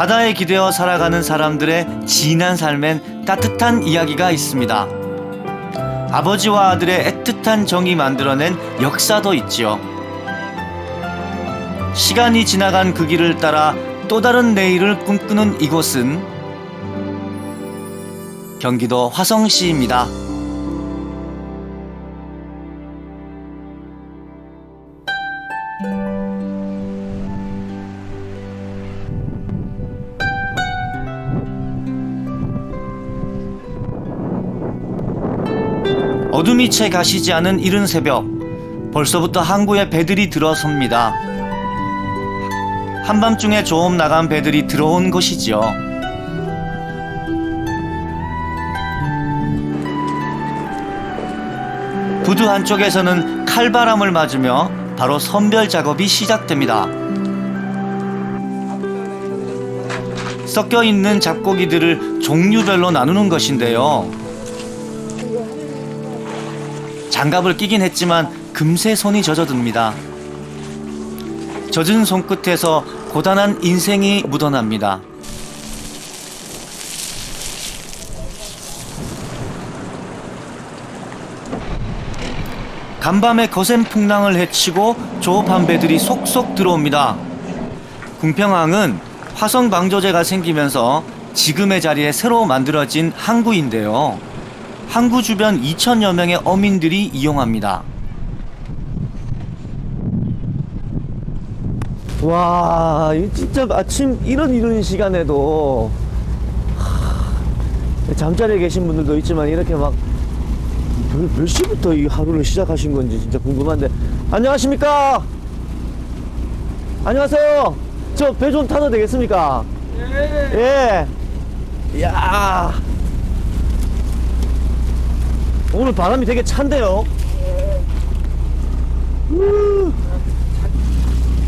바다에 기대어 살아가는 사람들의 진한 삶엔 따뜻한 이야기가 있습니다. 아버지와 아들의 애틋한 정이 만들어낸 역사도 있지요. 시간이 지나간 그 길을 따라 또 다른 내일을 꿈꾸는 이곳은 경기도 화성시입니다. 어둠이 채 가시지 않은 이른 새벽, 벌써부터 항구에 배들이 들어섭니다. 한밤중에 조업 나간 배들이 들어온 것이지요. 부두 한쪽에서는 칼바람을 맞으며 바로 선별 작업이 시작됩니다. 섞여 있는 잡고기들을 종류별로 나누는 것인데요. 장갑을 끼긴 했지만 금세 손이 젖어듭니다. 젖은 손끝에서 고단한 인생이 묻어납니다. 간밤에 거센 풍랑을 헤치고 조업한 배들이 속속 들어옵니다. 궁평항은 화성 방조제가 생기면서 지금의 자리에 새로 만들어진 항구인데요. 항구 주변 2,000여 명의 어민들이 이용합니다. 와, 이 진짜 아침 이런 시간에도 잠자리에 계신 분들도 있지만 이렇게 막 몇 시부터 이 하루를 시작하신 건지 진짜 궁금한데. 안녕하십니까? 안녕하세요. 저 배 좀 타도 되겠습니까? 예. 이야. 오늘 바람이 되게 찬데요.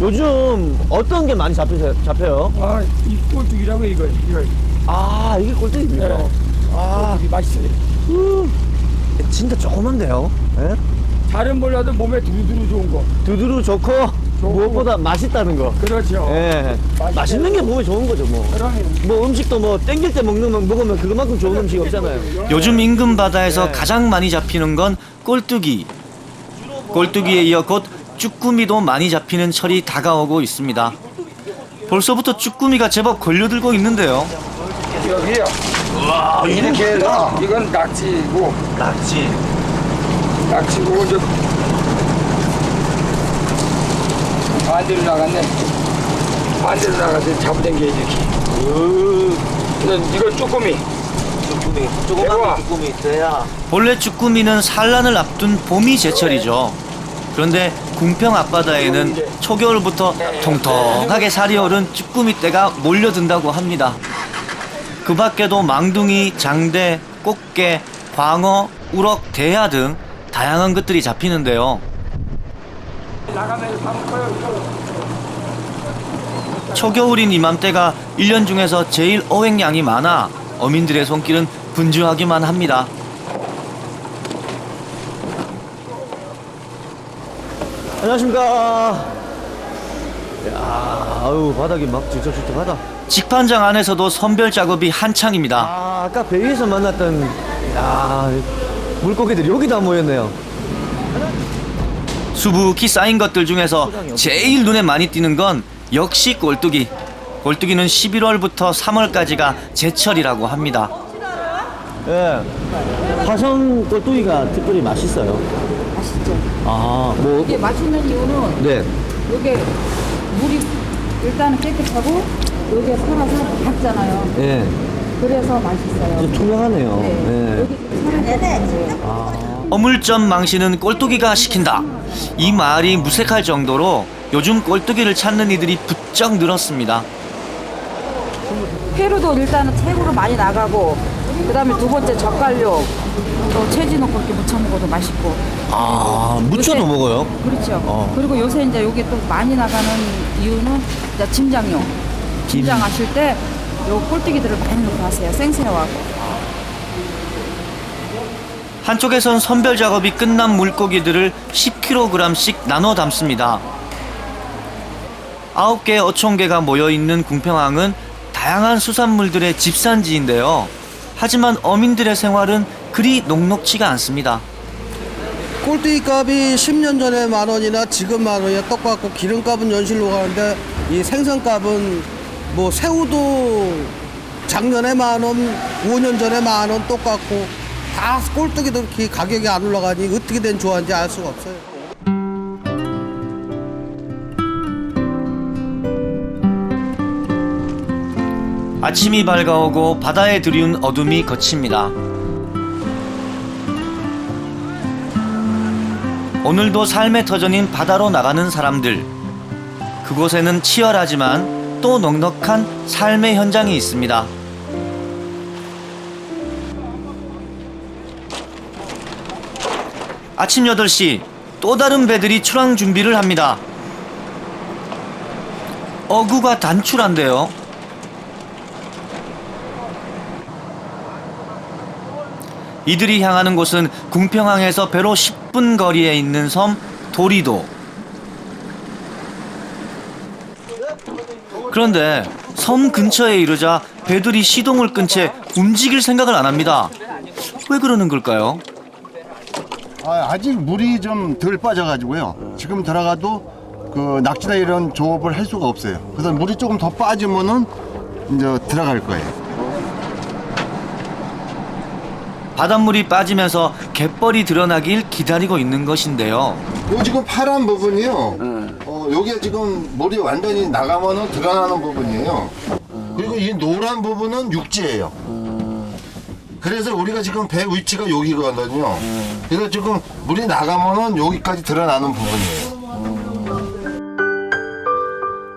요즘 어떤 게 많이 잡혀요? 아, 이 꼴뚜기라고 이거. 아, 이게 꼴뚜기입니까? 네. 아, 꼴뚜기 맛있어요. 진짜 조그만데요? 예? 잘은 몰라도 몸에 두루두루 좋은 거. 두두루 좋고 무엇보다 맛있다는 거. 그렇죠. 예. 맛있는 게 몸에 좋은 거죠, 뭐. 그러면 뭐 음식도 뭐 땡길 때 먹으면 그만큼 좋은 음식 없잖아요. 요즘 인근 바다에서 가장 많이 잡히는 건 꼴뚜기. 꼴뚜기에 이어 곧 쭈꾸미도 많이 잡히는 철이 다가오고 있습니다. 벌써부터 쭈꾸미가 제법 걸려들고 있는데요. 여기요. 와, 이렇게 해서 이건 낙지고 낙지고 이제 반대로 나갔네. 반대로 나가서 잡아당겨 이렇게. 이건 쭈꾸미. 조그만 쭈꾸미 있어야. 본래 쭈꾸미는 산란을 앞둔 봄이 제철이죠. 그런데 궁평 앞바다에는 초겨울부터 통통하게 살이 오른 쭈꾸미 떼가 몰려든다고 합니다. 그 밖에도 망둥이, 장대, 꽃게, 광어, 우럭, 대하 등 다양한 것들이 잡히는데요. 나가면 밥 먹어요. 초겨울인 이맘때가 1년 중에서 제일 어획량이 많아 어민들의 손길은 분주하기만 합니다. 안녕하십니까. 야, 아유, 바닥이 막 질척질척하다. 직판장 안에서도 선별 작업이 한창입니다. 아, 아까 배 위에서 만났던, 야, 물고기들이 여기 다 모였네요. 수북히 쌓인 것들 중에서 제일 눈에 많이 띄는 건 역시 꼴뚜기. 꼴뚜기는 11월부터 3월까지가 제철이라고 합니다. 예. 화성 꼴뚜기가 특별히 맛있어요. 맛있죠. 아, 뭐, 이게 맛있는 이유는 네. 이게 물이 일단은 깨끗하고 여기에 살아서 밝잖아요. 예. 그래서 맛있어요. 좀 투명하네요. 네. 예. 여기 살아서 어물점 망신은 꼴뚜기가 시킨다. 이 말이 무색할 정도로 요즘 꼴뚜기를 찾는 이들이 부쩍 늘었습니다. 회로도 일단은 최고로 많이 나가고 그다음에 두 번째 젓갈류 또 채지 넣고 이렇게 무쳐 먹어도 맛있고. 아, 무쳐도 먹어요? 그렇죠. 그리고 요새 이제 여기 또 많이 나가는 이유는 이제 김장용. 김장하실 때 요 꼴뚜기들을 많이 넣고 하세요. 생새우하고. 한쪽에선 선별 작업이 끝난 물고기들을 10kg씩 나눠 담습니다. 9개의 어촌계가 모여있는 궁평항은 다양한 수산물들의 집산지인데요. 하지만 어민들의 생활은 그리 녹록지가 않습니다. 꼴뚜기 값이 10년 전에 10,000원이나 지금 10,000원이나 똑같고 기름값은 연실로 가는데 이 생선값은 뭐 새우도 작년에 10,000원, 5년 전에 10,000원 똑같고 다 꼴뚜기도 이렇게 가격이 안 올라가니 어떻게 된 조화인지 알 수가 없어요. 아침이 밝아오고 바다에 들이운 어둠이 걷힙니다. 오늘도 삶의 터전인 바다로 나가는 사람들. 그곳에는 치열하지만 또 넉넉한 삶의 현장이 있습니다. 아침 8시 또 다른 배들이 출항 준비를 합니다. 어구가 단출한데요. 이들이 향하는 곳은 궁평항에서 배로 10분 거리에 있는 섬 도리도. 그런데 섬 근처에 이르자 배들이 시동을 끈 채 움직일 생각을 안 합니다. 왜 그러는 걸까요? 아직 물이 좀 덜 빠져가지고요. 지금 들어가도 그 낚시나 이런 조업을 할 수가 없어요. 그래서 물이 조금 더 빠지면은 이제 들어갈 거예요. 바닷물이 빠지면서 갯벌이 드러나길 기다리고 있는 것인데요. 요 지금 파란 부분이요. 여기에 지금 물이 완전히 나가면은 드러나는 부분이에요. 그리고 이 노란 부분은 육지예요. 그래서 우리가 지금 배 위치가 여기거든요. 그래서 지금 물이 나가면은 여기까지 드러나는 부분이에요.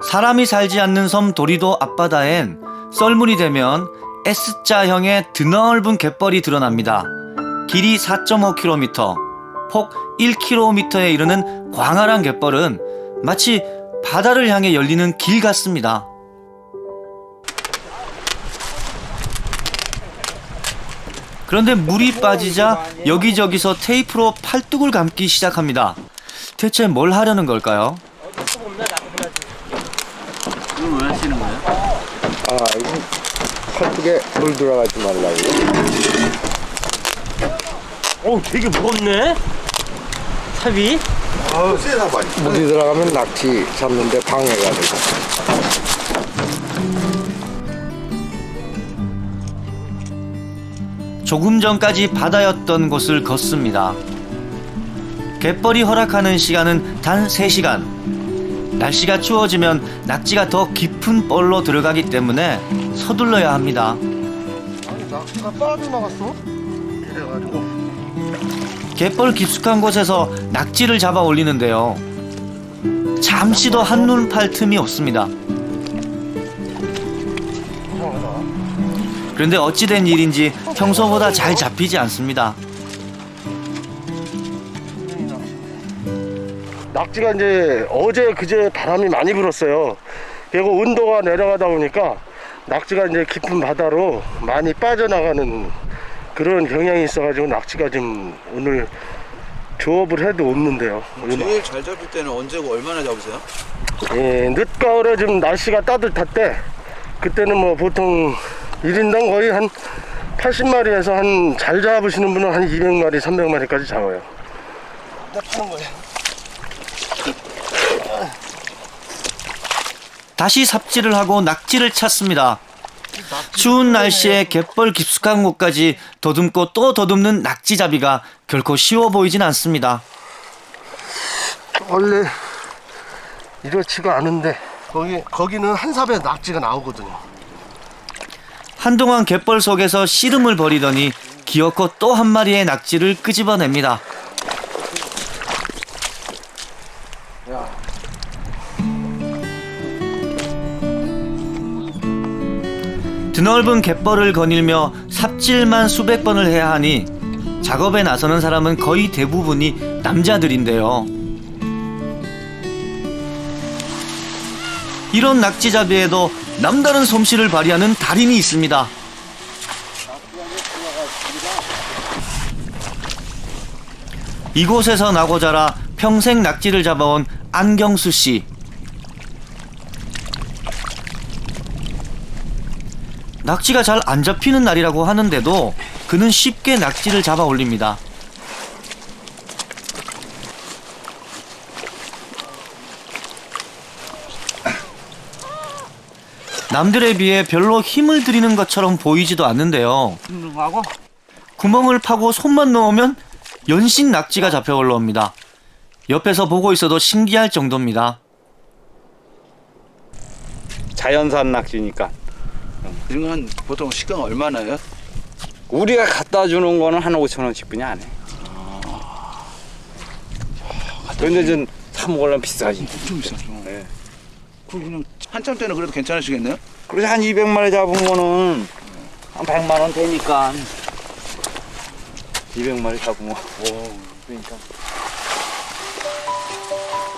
사람이 살지 않는 섬 도리도 앞바다엔 썰물이 되면 S자형의 드넓은 갯벌이 드러납니다. 길이 4.5km, 폭 1km에 이르는 광활한 갯벌은 마치 바다를 향해 열리는 길 같습니다. 그런데 물이 빠지자 여기저기서 테이프로 팔뚝을 감기 시작합니다. 대체 뭘 하려는 걸까요? 이걸 왜 하시는 거예요? 이거 팔뚝에 물 들어가지 말라고. 되게 무겁네. 삽이. 물이 들어가면 낚시 잡는데 방해가 되고. 조금 전까지 바다였던 곳을 걷습니다. 갯벌이 허락하는 시간은 단 3시간. 날씨가 추워지면 낙지가 더 깊은 뻘로 들어가기 때문에 서둘러야 합니다. 낚시가 빠져나갔어? 갯벌 깊숙한 곳에서 낙지를 잡아 올리는데요. 잠시도 한눈 팔 틈이 없습니다. 그런데 어찌된 일인지 평소보다 잘 잡히지 않습니다. 낙지가 이제 어제 그제 바람이 많이 불었어요. 그리고 온도가 내려가다 보니까 낙지가 이제 깊은 바다로 많이 빠져나가는 그런 경향이 있어가지고 낙지가 지금 오늘 조업을 해도 없는데요. 제일 잘 잡을 때는 언제고 얼마나 잡으세요? 예, 늦가을에 지금 날씨가 따뜻할 때 그때는 뭐 보통 1인당 거의 한 80마리에서 한 잘 잡으시는 분은 한 200마리, 300마리까지 잡아요. 다시 삽질을 하고 낙지를 찾습니다. 추운 날씨에 갯벌 깊숙한 곳까지 더듬고 또 더듬는 낙지잡이가 결코 쉬워 보이진 않습니다. 원래 이렇지가 않은데 거기는 한 삽에 낙지가 나오거든요. 한동안 갯벌 속에서 씨름을 벌이더니 기어코 또 한 마리의 낙지를 끄집어냅니다. 드넓은 갯벌을 거닐며 삽질만 수백 번을 해야 하니 작업에 나서는 사람은 거의 대부분이 남자들인데요. 이런 낙지잡이에도 남다른 솜씨를 발휘하는 달인이 있습니다. 이곳에서 나고 자라 평생 낙지를 잡아온 안경수 씨. 낙지가 잘 안 잡히는 날이라고 하는데도 그는 쉽게 낙지를 잡아 올립니다. 남들에 비해 별로 힘을 들이는 것처럼 보이지도 않는데요. 구멍을 파고 손만 넣으면 연신 낙지가 잡혀 올라옵니다. 옆에서 보고 있어도 신기할 정도입니다. 자연산 낙지니까. 이런 건 보통 시가가 얼마나요? 우리가 갖다 주는 거는 한 5,000원씩 뿐이 안 해. 근데 좀 사 먹으려면 비싸지. 좀 비싸죠. 네. 그냥 한참 때는 그래도 괜찮으시겠네요? 그래서 한 200마리 잡은 거는 한 100만 원 되니까. 200마리 잡은 거. 그러니까.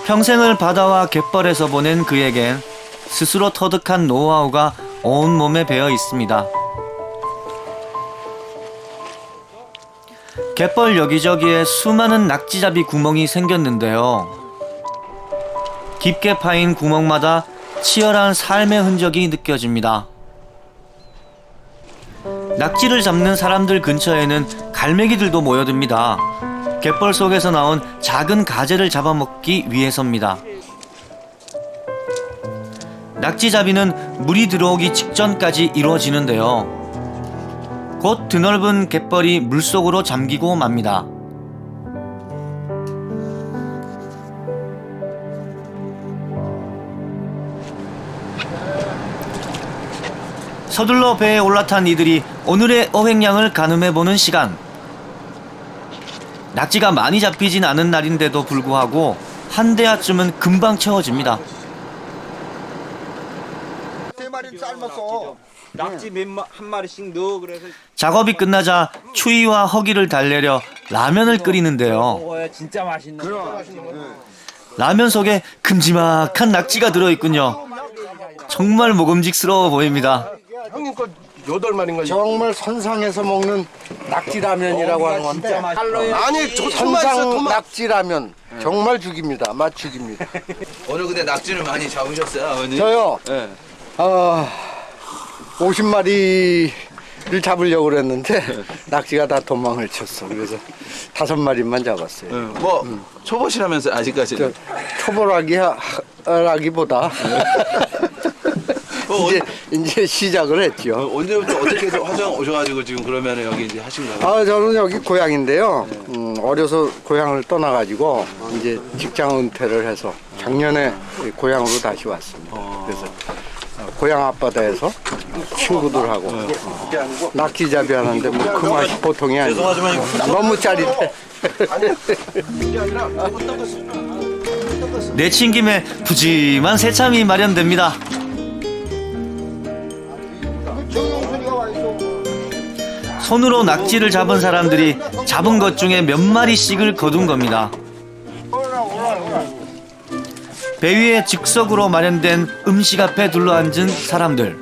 평생을 바다와 갯벌에서 보낸 그에겐 스스로 터득한 노하우가 온몸에 배어 있습니다. 갯벌 여기저기에 수많은 낙지잡이 구멍이 생겼는데요. 깊게 파인 구멍마다 치열한 삶의 흔적이 느껴집니다. 낙지를 잡는 사람들 근처에는 갈매기들도 모여듭니다. 갯벌 속에서 나온 작은 가재를 잡아먹기 위해서입니다. 낙지잡이는 물이 들어오기 직전까지 이루어지는데요. 곧 드넓은 갯벌이 물속으로 잠기고 맙니다. 서둘러 배에 올라탄 이들이 오늘의 어획량을 가늠해보는 시간. 낙지가 많이 잡히진 않은 날인데도 불구하고 한 대야쯤은 금방 채워집니다. 낙지 한 마리씩 넣어 그래서 작업이 끝나자 추위와 허기를 달래려 라면을 끓이는데요. 먹어야 진짜 맛있는 거. 라면 속에 큼지막한 낙지가 들어있군요. 정말 먹음직스러워 보입니다. 형님 거 8마리인가 정말 선상에서 먹는 낙지라면이라고 하는 건데 아니 선상 낙지라면 정말 죽입니다. 맛 죽입니다. 오늘 근데 낙지를 많이 잡으셨어요, 아버님? 저요? 네. 50마리를 잡으려고 그랬는데 낙지가 다 도망을 쳤어. 그래서 5마리만 잡았어요. 뭐 초보시라면서 아직까지는? 초보라기보다 이제 시작을 했죠. 언제부터 어떻게 해서 화성 오셔가지고 지금 그러면 여기 이제 하신 거예요? 저는 여기 고향인데요. 어려서 고향을 떠나가지고 이제 직장 은퇴를 해서 작년에 고향으로 다시 왔습니다. 그래서 고향 앞바다에서 친구들하고 낙지잡이 하는데 뭐 그 맛이 보통이 아니에요. 너무 짜릿해. 내친 김에 푸짐한 새참이 마련됩니다. 손으로 낙지를 잡은 사람들이 잡은 것 중에 몇 마리씩을 거둔 겁니다. 배 위에 즉석으로 마련된 음식 앞에 둘러앉은 사람들.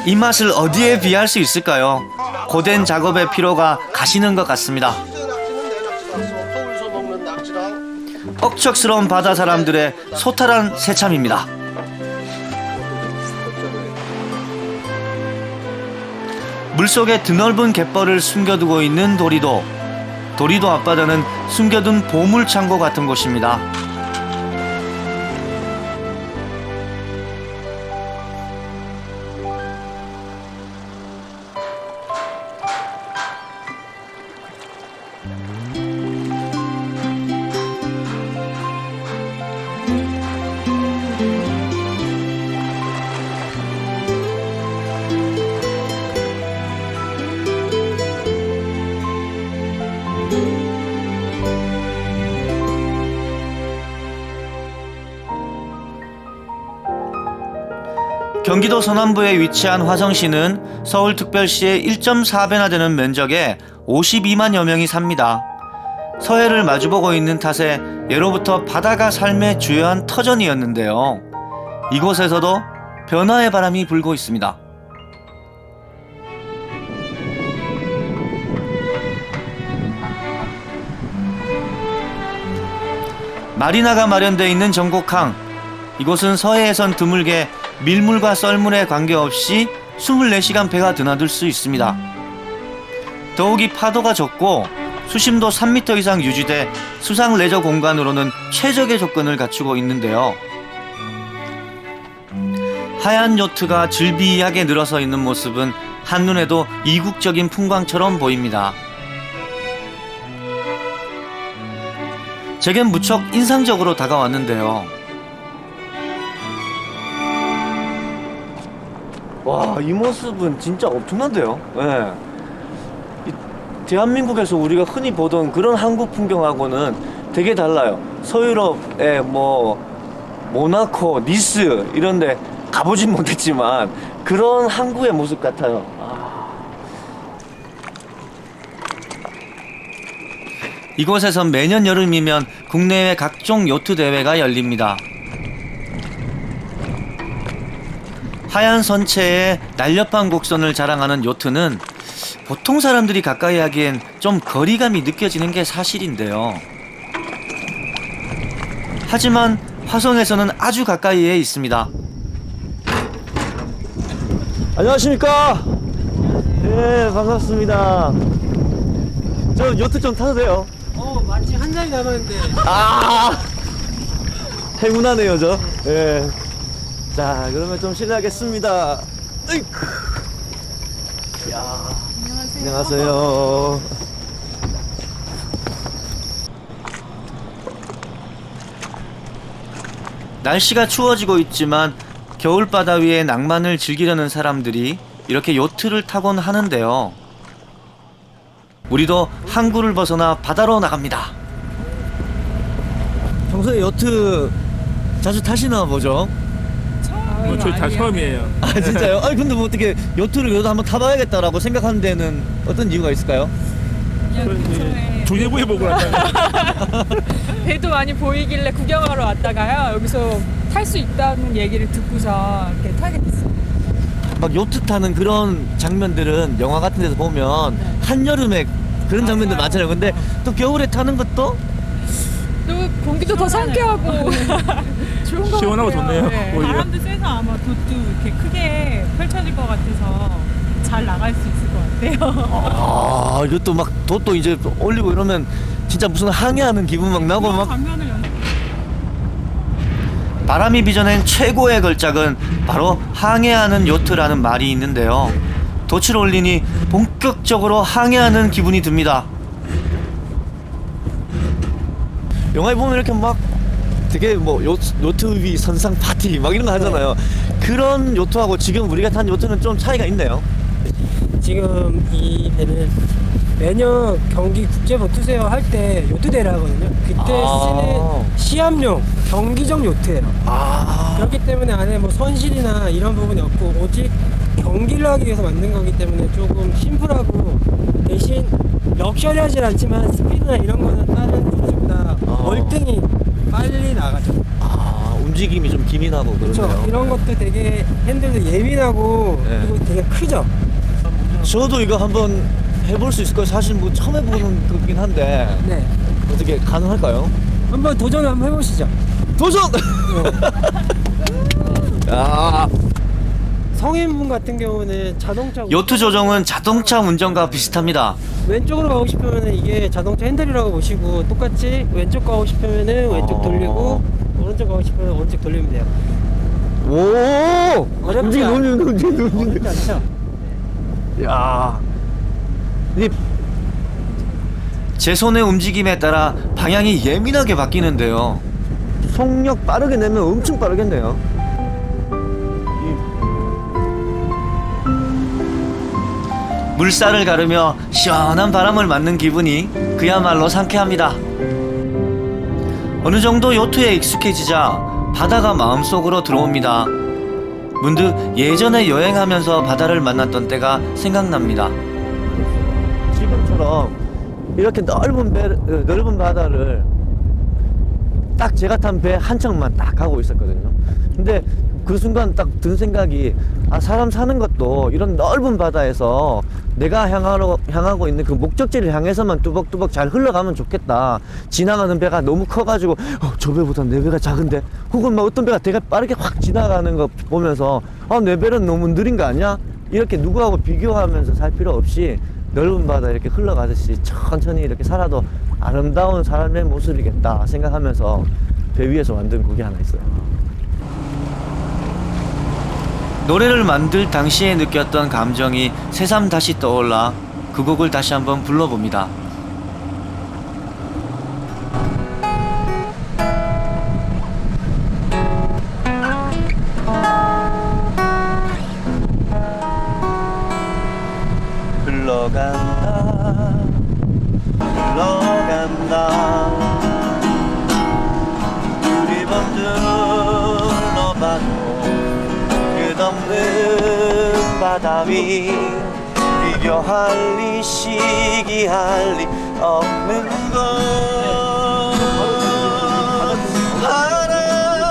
이 맛을 어디에 비할 수 있을까요? 고된 작업의 피로가 가시는 것 같습니다. 억척스러운 바다 사람들의 소탈한 새참입니다. 물속에 드넓은 갯벌을 숨겨두고 있는 도리도. 도리도 앞바다는 숨겨둔 보물창고 같은 곳입니다. 경기도 서남부에 위치한 화성시는 서울특별시의 1.4배나 되는 면적에 52만여 명이 삽니다. 서해를 마주보고 있는 탓에 예로부터 바다가 삶의 주요한 터전이었는데요. 이곳에서도 변화의 바람이 불고 있습니다. 마리나가 마련되어 있는 전곡항. 이곳은 서해에선 드물게 밀물과 썰물에 관계없이 24시간 배가 드나들 수 있습니다. 더욱이 파도가 적고 수심도 3m 이상 유지돼 수상 레저 공간으로는 최적의 조건을 갖추고 있는데요. 하얀 요트가 즐비하게 늘어서 있는 모습은 한눈에도 이국적인 풍광처럼 보입니다. 제겐 무척 인상적으로 다가왔는데요. 와, 이 모습은 진짜 엄청난데요. 예. 이 대한민국에서 우리가 흔히 보던 그런 한국 풍경하고는 되게 달라요. 서유럽의 뭐 모나코, 니스 이런데 가보진 못했지만 그런 항구의 모습 같아요. 이곳에선 매년 여름이면 국내외 각종 요트 대회가 열립니다. 하얀 선체에 날렵한 곡선을 자랑하는 요트는 보통 사람들이 가까이 하기엔 좀 거리감이 느껴지는 게 사실인데요. 하지만 화성에서는 아주 가까이에 있습니다. 안녕하십니까? 네, 반갑습니다. 저 요트 좀 타도 돼요? 마침 한 잔이 남았는데. 아, 행운하네요, 저. 예. 자, 그러면 좀 실례하겠습니다. 으이쿠. 야. 안녕하세요. 날씨가 추워지고 있지만 겨울바다 위에 낭만을 즐기려는 사람들이 이렇게 요트를 타곤 하는데요. 우리도 항구를 벗어나 바다로 나갑니다. 평소에 요트 자주 타시나 보죠? 저희 다 처음이에요. 아, 진짜요? 아니, 근데 뭐 어떻게 요트를 그래도 한번 타봐야겠다라고 생각하는 데는 어떤 이유가 있을까요? 조개구이 먹으러 왔다가 배도 많이 보이길래 구경하러 왔다가요. 여기서 탈 수 있다는 얘기를 듣고서 이렇게 타게 됐어요. 막 요트 타는 그런 장면들은 영화 같은 데서 보면 한여름에 그런 장면들 많잖아요. 근데 또 겨울에 타는 것도 또 공기도 더 상쾌하고 좋은 것 시원하고 같아요. 좋네요. 네. 오히려. 바람도 세서 아마 돛도 이렇게 크게 펼쳐질 것 같아서 잘 나갈 수 있을 것 같아요. 아, 이것도 막 돛도 이제 올리고 이러면 진짜 무슨 항해하는 기분 막 나고 막. 장면을 바람이 빚어낸 최고의 걸작은 바로 항해하는 요트라는 말이 있는데요. 돛을 올리니 본격적으로 항해하는 기분이 듭니다. 영화에 보면 이렇게 막 되게 뭐 요트 위 선상 파티 막 이런 거 하잖아요. 그런 요트하고 지금 우리가 탄 요트는 좀 차이가 있네요. 지금 이 배는 매년 경기 국제보트세어 할 때 요트대회를 하거든요. 그때 쓰는 시합용 경기적 요트예요. 그렇기 때문에 안에 뭐 선실이나 이런 부분이 없고 오직 경기를 하기 위해서 만든 거기 때문에 조금 심플하고 대신 럭셔리하진 않지만 스피드나 이런 거는 다른 선수보다 월등히 빨리 나가죠. 움직임이 좀 기민하고 그렇죠. 그렇죠. 이런 것도 되게 핸들도 예민하고 네. 그리고 되게 크죠. 저도 이거 한번 해볼 수 있을 거예요. 사실 뭐 처음 해보는 거긴 한데 네. 어떻게 가능할까요? 한번 도전을 한번 해보시죠. 도전! 아, 성인분 같은 경우는 자동차 요트 조종은 자동차 운전과 비슷합니다. 왼쪽으로 가고 싶으면 이게 자동차 핸들이라고 보시고 똑같이 왼쪽 가고 싶으면 왼쪽 돌리고 오른쪽 가고 싶으면 오른쪽 돌리면 돼요. 오! 어렵지 움직이 않죠? 야. 제 손의 움직임에 따라 방향이 예민하게 바뀌는데요. 속력 빠르게 내면 엄청 빠르겠네요. 물살을 가르며 시원한 바람을 맞는 기분이 그야말로 상쾌합니다. 어느 정도 요트에 익숙해지자 바다가 마음속으로 들어옵니다. 문득 예전에 여행하면서 바다를 만났던 때가 생각납니다. 지금처럼 이렇게 넓은 바다를 딱 제가 탄 배 한 척만 딱 가고 있었거든요. 근데 그 순간 딱 든 생각이, 아, 사람 사는 것도 이런 넓은 바다에서 내가 향하고 있는 그 목적지를 향해서만 뚜벅뚜벅 잘 흘러가면 좋겠다. 지나가는 배가 너무 커가지고 저 배보다 내 배가 작은데, 혹은 뭐 어떤 배가 되게 빠르게 확 지나가는 거 보면서 내 배는 너무 느린 거 아니야? 이렇게 누구하고 비교하면서 살 필요 없이 넓은 바다 이렇게 흘러가듯이 천천히 이렇게 살아도 아름다운 삶의 모습이겠다 생각하면서 배 위에서 만든 곡이 하나 있어요. 노래를 만들 당시에 느꼈던 감정이 새삼 다시 떠올라 그 곡을 다시 한번 불러봅니다. 흘러간다 흘러간다 우리 밤들러봐도 끝없는 바다 위 비교할 리 시기할 리 없는 것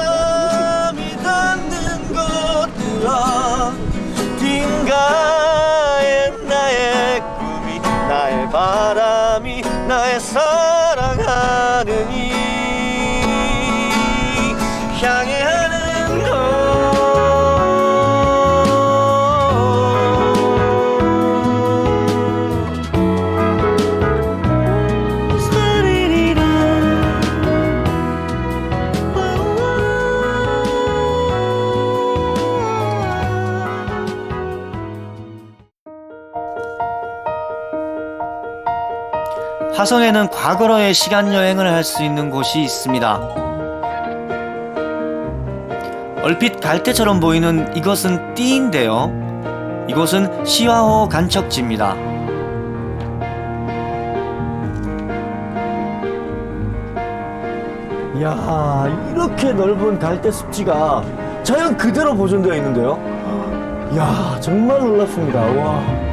바람이 닿는 곳들아 딘가에 나의 꿈이 나의 바람이 나의 사랑하는 이 향해 하는 것 화성에는 과거로의 시간여행을 할 수 있는 곳이 있습니다. 얼핏 갈대처럼 보이는 이것은 띠인데요. 이곳은 시화호 간척지입니다. 이야, 이렇게 넓은 갈대 습지가 자연 그대로 보존되어 있는데요. 이야, 정말 놀랍습니다. 와.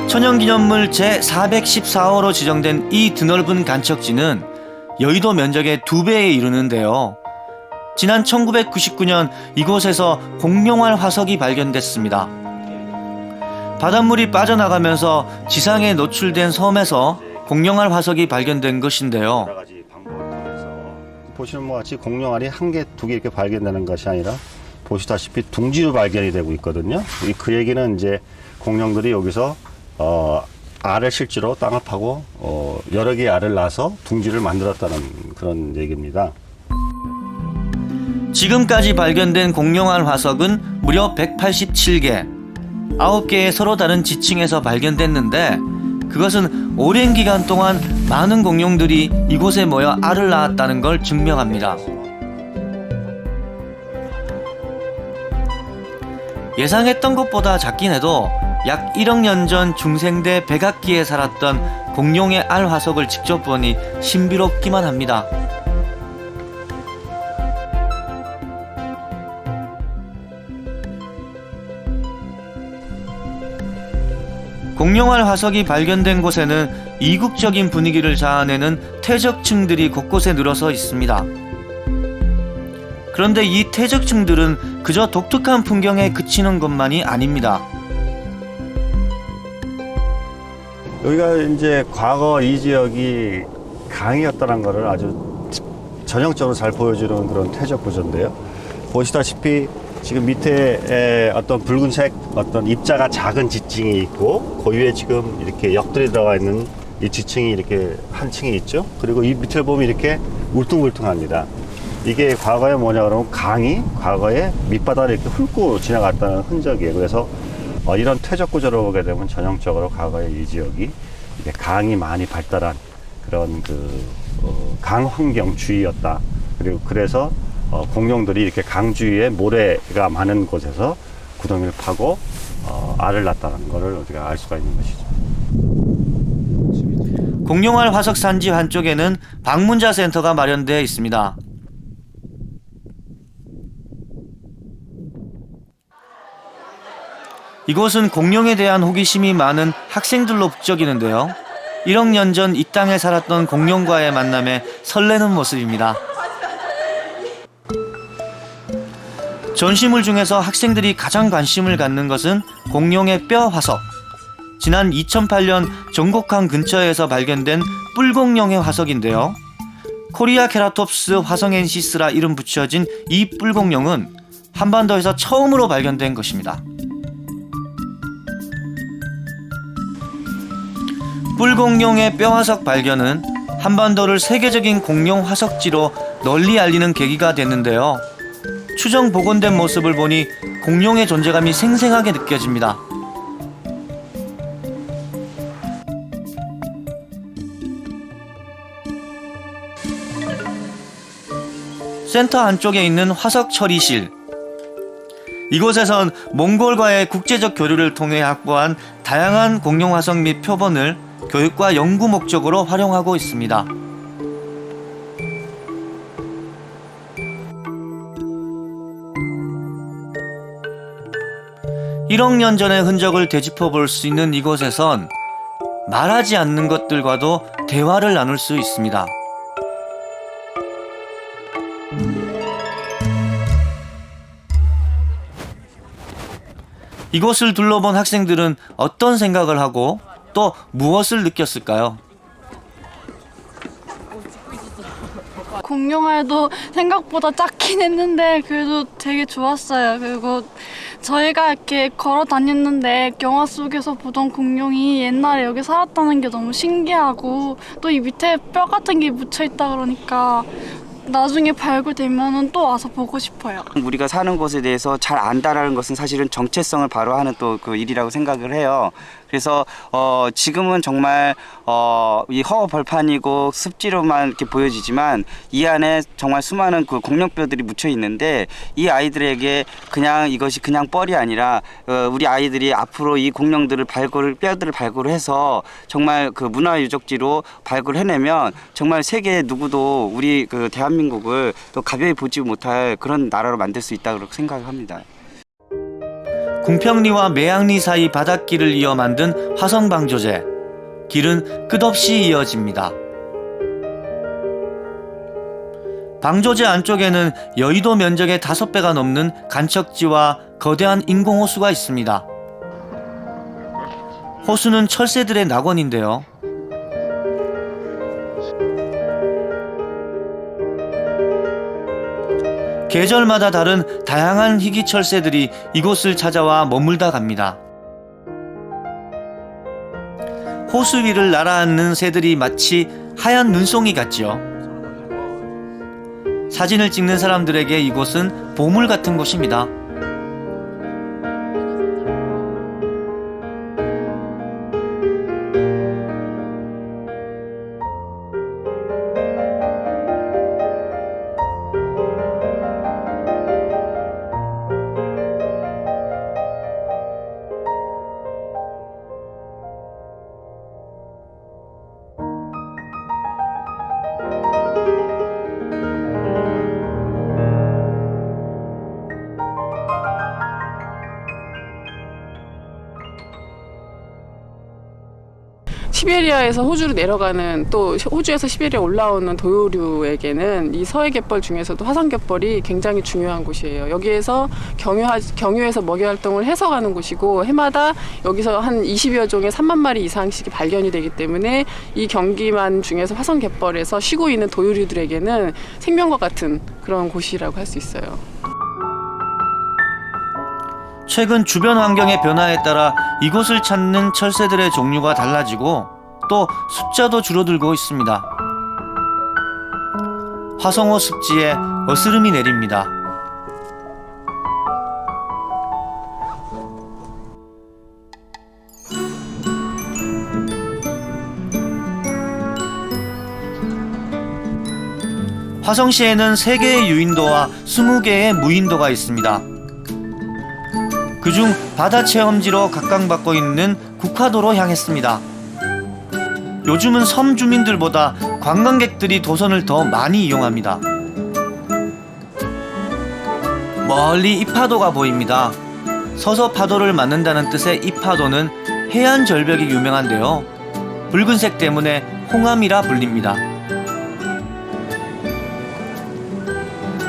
천연기념물 제414호로 지정된 이 드넓은 간척지는 여의도 면적의 2배에 이르는데요. 지난 1999년 이곳에서 공룡알 화석이 발견됐습니다. 바닷물이 빠져나가면서 지상에 노출된 섬에서 공룡알 화석이 발견된 것인데요. 여러 가지 방법을 통해서 보시는 것 같이 공룡알이 한 개, 두 개 이렇게 발견되는 것이 아니라 보시다시피 둥지로 발견이 되고 있거든요. 그 얘기는 이제 공룡들이 여기서 알을 실제로 땅을 파고 여러 개의 알을 낳아서 둥지를 만들었다는 그런 얘기입니다. 지금까지 발견된 공룡알 화석은 무려 187개, 9개의 서로 다른 지층에서 발견됐는데 그것은 오랜 기간 동안 많은 공룡들이 이곳에 모여 알을 낳았다는 걸 증명합니다. 예상했던 것보다 작긴 해도 약 1억 년 전 중생대 백악기에 살았던 공룡의 알 화석을 직접 보니 신비롭기만 합니다. 공룡알 화석이 발견된 곳에는 이국적인 분위기를 자아내는 퇴적층들이 곳곳에 늘어서 있습니다. 그런데 이 퇴적층들은 그저 독특한 풍경에 그치는 것만이 아닙니다. 여기가 이제 과거 이 지역이 강이었다는 것을 아주 전형적으로 잘 보여주는 그런 퇴적 구조인데요. 보시다시피 지금 밑에 어떤 붉은색 어떤 입자가 작은 지층이 있고 그 위에 지금 이렇게 역들이 들어가 있는 이 지층이 이렇게 한 층이 있죠. 그리고 이 밑을 보면 이렇게 울퉁불퉁합니다. 이게 과거에 뭐냐 그러면 강이 과거에 밑바닥을 이렇게 훑고 지나갔다는 흔적이에요. 그래서 이런 퇴적 구조를 보게 되면 전형적으로 과거에 이 지역이 이렇게 강이 많이 발달한 그런 강 환경 주위였다. 그리고 그래서 공룡들이 이렇게 강 주위에 모래가 많은 곳에서 구덩이를 파고 알을 낳았다는 것을 우리가 알 수가 있는 것이죠. 공룡알 화석 산지 한쪽에는 방문자 센터가 마련되어 있습니다. 이곳은 공룡에 대한 호기심이 많은 학생들로 북적이는데요. 1억 년 전 이 땅에 살았던 공룡과의 만남에 설레는 모습입니다. 전시물 중에서 학생들이 가장 관심을 갖는 것은 공룡의 뼈 화석. 지난 2008년 전곡항 근처에서 발견된 뿔공룡의 화석인데요. 코리아 케라톱스 화성엔시스라 이름 붙여진 이 뿔공룡은 한반도에서 처음으로 발견된 것입니다. 뿔공룡의 뼈 화석 발견은 한반도를 세계적인 공룡 화석지로 널리 알리는 계기가 됐는데요. 추정 복원된 모습을 보니 공룡의 존재감이 생생하게 느껴집니다. 센터 안쪽에 있는 화석 처리실. 이곳에선 몽골과의 국제적 교류를 통해 확보한 다양한 공룡 화석 및 표본을 교육과 연구 목적으로 활용하고 있습니다. (1억 년) 전의 흔적을 되짚어 볼 수 있는 이곳에선 말하지 않는 것들과도 대화를 나눌 수 있습니다. 이곳을 둘러본 학생들은 어떤 생각을 하고 또 무엇을 느꼈을까요? 공룡알도 생각보다 작긴 했는데 그래도 되게 좋았어요. 그리고 저희가 이렇게 걸어 다녔는데 영화 속에서 보던 공룡이 옛날에 여기 살았다는 게 너무 신기하고 또 이 밑에 뼈 같은 게 묻혀 있다 그러니까 나중에 발굴되면은 또 와서 보고 싶어요. 우리가 사는 곳에 대해서 잘 안다라는 것은 사실은 정체성을 바로 하는 또 그 일이라고 생각을 해요. 그래서 지금은 정말 이 허허 벌판이고 습지로만 이렇게 보여지지만 이 안에 정말 수많은 그 공룡뼈들이 묻혀 있는데 이 아이들에게 그냥 이것이 그냥 뻘이 아니라 우리 아이들이 앞으로 이 공룡들을 뼈들을 발굴해서 정말 그 문화유적지로 발굴해내면 정말 세계 누구도 우리 그 대한민국을 또 가벼이 보지 못할 그런 나라로 만들 수 있다고 생각합니다. 궁평리와 매양리 사이 바닷길을 이어 만든 화성방조제. 길은 끝없이 이어집니다. 방조제 안쪽에는 여의도 면적의 5배가 넘는 간척지와 거대한 인공호수가 있습니다. 호수는 철새들의 낙원인데요. 계절마다 다른 다양한 희귀철새들이 이곳을 찾아와 머물다 갑니다. 호수 위를 날아앉는 새들이 마치 하얀 눈송이 같지요. 사진을 찍는 사람들에게 이곳은 보물 같은 곳입니다. 시베리아에서 호주로 내려가는 또 호주에서 시베리아 올라오는 도요류에게는 이 서해갯벌 중에서도 화성갯벌이 굉장히 중요한 곳이에요. 여기에서 경유해서 먹이 활동을 해서 가는 곳이고 해마다 여기서 한 20여 종의 3만 마리 이상씩이 발견이 되기 때문에 이 경기만 중에서 화성갯벌에서 쉬고 있는 도요류들에게는 생명과 같은 그런 곳이라고 할 수 있어요. 최근 주변 환경의 변화에 따라 이곳을 찾는 철새들의 종류가 달라지고 또 숫자도 줄어들고 있습니다. 화성호 습지에 어스름이 내립니다. 화성시에는 3개의 유인도와 20개의 무인도가 있습니다. 그중 바다 체험지로 각광받고 있는 국화도로 향했습니다. 요즘은 섬 주민들보다 관광객들이 도선을 더 많이 이용합니다. 멀리 이파도가 보입니다. 서서 파도를 맞는다는 뜻의 이 파도는 해안 절벽이 유명한데요. 붉은색 때문에 홍암이라 불립니다.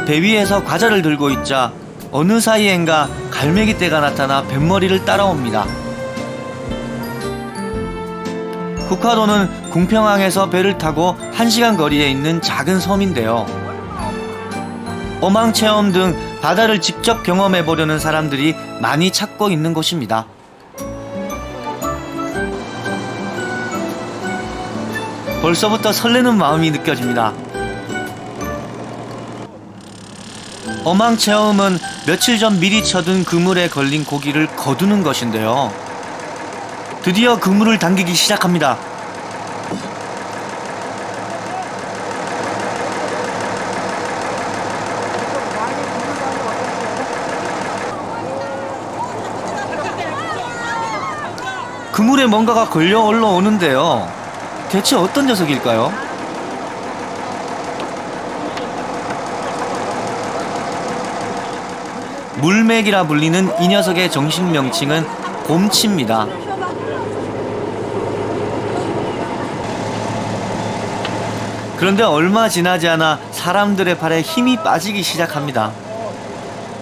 배 위에서 과자를 들고 있자 어느 사이엔가 갈매기떼가 나타나 뱃머리를 따라옵니다. 국화도는 궁평항에서 배를 타고 1시간 거리에 있는 작은 섬인데요. 어망체험 등 바다를 직접 경험해보려는 사람들이 많이 찾고 있는 곳입니다. 벌써부터 설레는 마음이 느껴집니다. 어망체험은 며칠 전 미리 쳐둔 그물에 걸린 고기를 거두는 것인데요. 드디어 그물을 당기기 시작합니다. 그물에 뭔가가 걸려 올라오는데요. 대체 어떤 녀석일까요? 물맥이라 불리는 이 녀석의 정식 명칭은 곰치입니다. 그런데 얼마 지나지 않아 사람들의 발에 힘이 빠지기 시작합니다.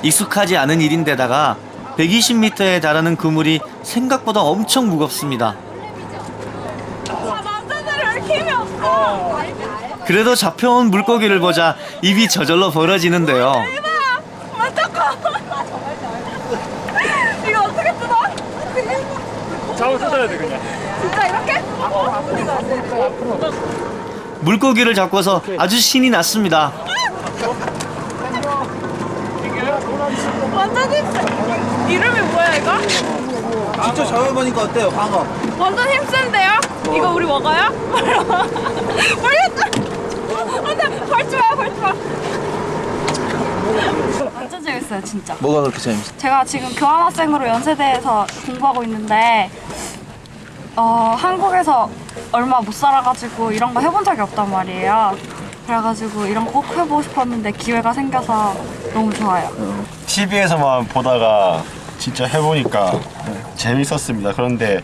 익숙하지 않은 일인데다가 120m에 달하는 그물이 생각보다 엄청 무겁습니다. 그래도 잡혀온 물고기를 보자 입이 저절로 벌어지는데요. 이거 어떻게 뜯어? 잡아 뜯어야 돼 그냥. 진짜 이렇게? 물고기를 잡고서 아주 신이 났습니다. 완전 힘세. 이름이 뭐야 이거? 직접 잡아보니까 어때요, 광어? 완전 힘센데요? 이거 우리 먹어요? 모르겠다. 안돼, 밟지 마, 밟지 마. 완전 재밌어요, 진짜. 뭐가 그렇게 재밌어? 제가 지금 교환학생으로 연세대에서 공부하고 있는데 한국에서 얼마 못 살아가지고 이런 거 해본 적이 없단 말이에요. 그래가지고 이런 거 꼭 해보고 싶었는데 기회가 생겨서 너무 좋아요. TV에서만 보다가 진짜 해보니까 재밌었습니다. 그런데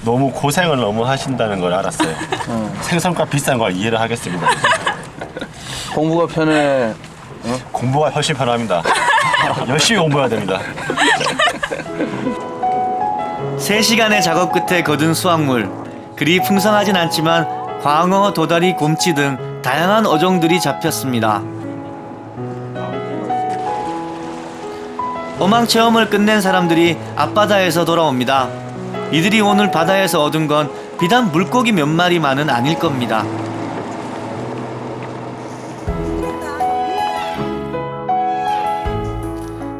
너무 고생을 너무 하신다는 걸 알았어요. 생선값 비싼 걸 이해를 하겠습니다. 공부가 편해. 공부가 훨씬 편합니다. 열심히 공부해야 됩니다. 3시간의 작업 끝에 거둔 수확물. 그리 풍성하진 않지만 광어, 도다리, 곰치 등 다양한 어종들이 잡혔습니다. 어망체험을 끝낸 사람들이 앞바다에서 돌아옵니다. 이들이 오늘 바다에서 얻은 건 비단 물고기 몇 마리만은 아닐 겁니다.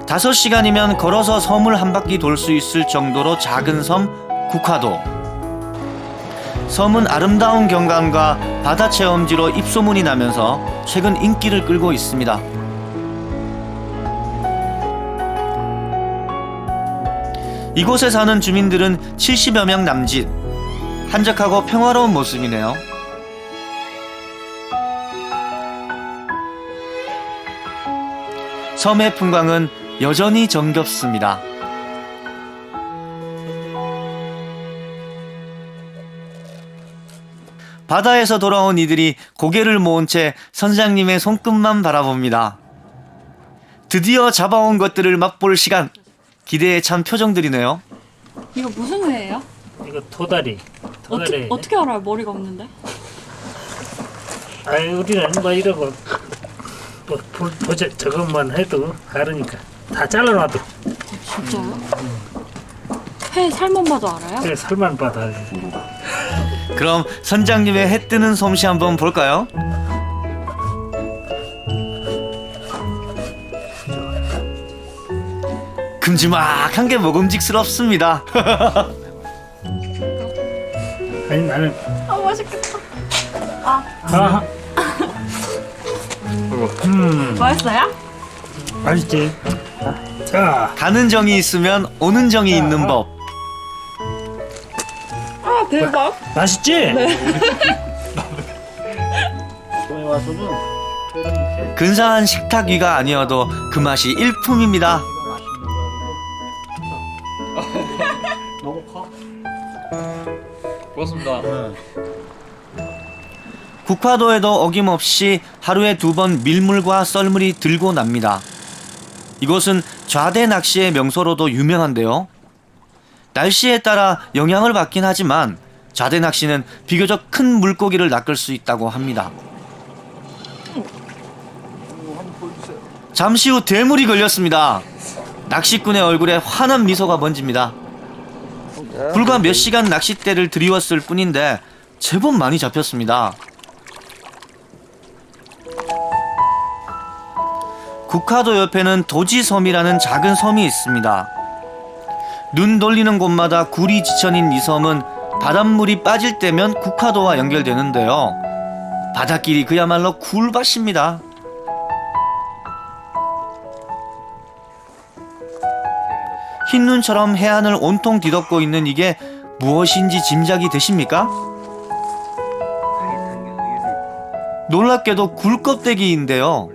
다섯 시간이면 걸어서 섬을 한 바퀴 돌 수 있을 정도로 작은 섬 국화도. 섬은 아름다운 경관과 바다 체험지로 입소문이 나면서 최근 인기를 끌고 있습니다. 이곳에 사는 주민들은 70여 명 남짓. 한적하고 평화로운 모습이네요. 섬의 풍광은 여전히 정겹습니다. 바다에서 돌아온 이들이 고개를 모은 채 선장님의 손끝만 바라봅니다. 드디어 잡아온 것들을 맛볼 시간. 기대에 찬 표정들이네요. 이거 무슨 회예요? 이거 도다리. 어떻게 알아요? 머리가 없는데? 아이 우리는 뭐 이러고 뭐 저것만 해도 다르니까 다 잘라놔도. 진짜요? 회 살만 봐도 알아요? 네, 살만 봐도 알아요. 그럼 선장님의 해 뜨는 솜씨 한번 볼까요? 큼지막한 게 먹음직스럽습니다. 아니 나는 맛있겠다. 맛있어요? 맛있지. 자, 가는 정이 있으면 오는 정이 있는 법. 아 대박. 맛있지? 네. 근사한 식탁 위가 아니어도 그 맛이 일품입니다. 고맙습니다. 국화도에도 어김없이 하루에 2번 밀물과 썰물이 들고 납니다. 이곳은 좌대 낚시의 명소로도 유명한데요. 날씨에 따라 영향을 받긴 하지만 좌대 낚시는 비교적 큰 물고기를 낚을 수 있다고 합니다. 잠시 후 대물이 걸렸습니다. 낚시꾼의 얼굴에 환한 미소가 번집니다. 불과 몇 시간 낚싯대를 들이웠을 뿐인데 제법 많이 잡혔습니다. 국화도 옆에는 도지섬이라는 작은 섬이 있습니다. 눈 돌리는 곳마다 굴이 지천인 이 섬은 바닷물이 빠질 때면 국화도와 연결되는데요. 바닷길이 그야말로 굴밭입니다. 흰눈처럼 해안을 온통 뒤덮고 있는 이게 무엇인지 짐작이 되십니까? 놀랍게도 굴껍데기인데요.